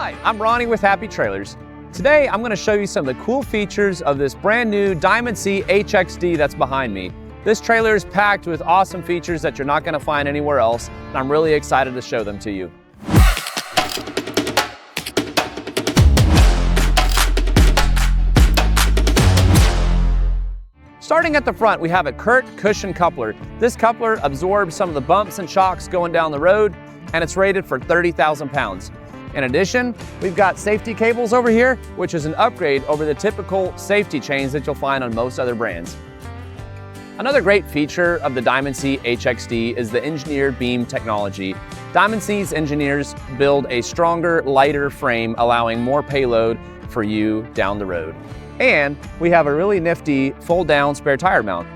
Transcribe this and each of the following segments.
Hi, I'm Ronnie with Happy Trailers. Today I'm going to show you some of the cool features of this brand new Diamond C HXD that's behind me. This trailer is packed with awesome features that you're not going to find anywhere else, and I'm really excited to show them to you. Starting at the front, we have a Curt cushion coupler. This coupler absorbs some of the bumps and shocks going down the road, and it's rated for 30,000 pounds. In addition, we've got safety cables over here, which is an upgrade over the typical safety chains that you'll find on most other brands. Another great feature of the Diamond C HXD is the engineered beam technology. Diamond C's engineers build a stronger, lighter frame, allowing more payload for you down the road. And we have a really nifty fold-down spare tire mount.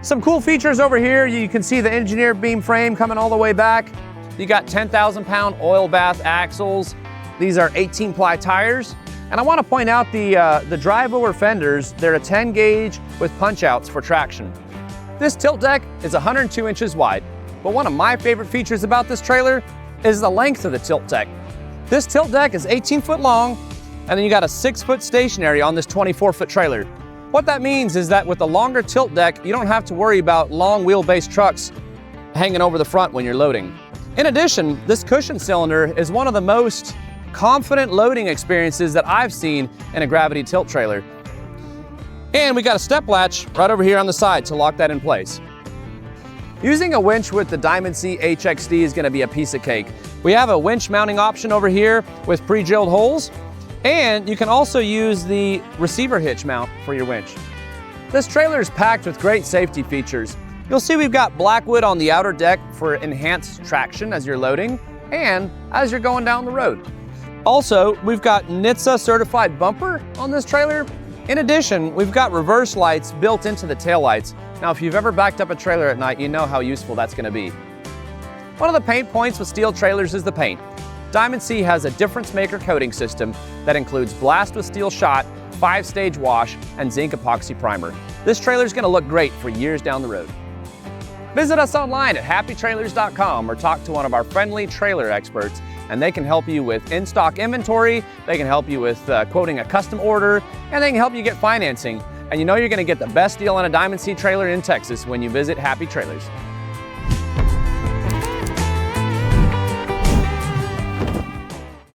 Some cool features over here. You can see the engineered beam frame coming all the way back. You got 10,000 pound oil bath axles. These are 18-ply tires. And I want to point out the drive-over fenders. They're a 10 gauge with punch-outs for traction. This tilt deck is 102 inches wide. But one of my favorite features about this trailer is the length of the tilt deck. This tilt deck is 18 foot long, and then you got a 6 foot stationary on this 24 foot trailer. What that means is that with the longer tilt deck, you don't have to worry about long wheelbase trucks hanging over the front when you're loading. In addition, this cushion cylinder is one of the most confident loading experiences that I've seen in a gravity tilt trailer. And we got a step latch right over here on the side to lock that in place. Using a winch with the Diamond C HXD is going to be a piece of cake. We have a winch mounting option over here with pre-drilled holes, and you can also use the receiver hitch mount for your winch. This trailer is packed with great safety features. You'll see we've got black wood on the outer deck for enhanced traction as you're loading and as you're going down the road. Also, we've got NHTSA certified bumper on this trailer. In addition, we've got reverse lights built into the taillights. Now, if you've ever backed up a trailer at night, you know how useful that's going to be. One of the paint points with steel trailers is the paint. Diamond C has a difference maker coating system that includes blast with steel shot, 5-stage wash, and zinc epoxy primer. This trailer is going to look great for years down the road. Visit us online at happytrailers.com or talk to one of our friendly trailer experts, and they can help you with in-stock inventory, they can help you with quoting a custom order, and they can help you get financing. And you know you're going to get the best deal on a Diamond C trailer in Texas when you visit Happy Trailers.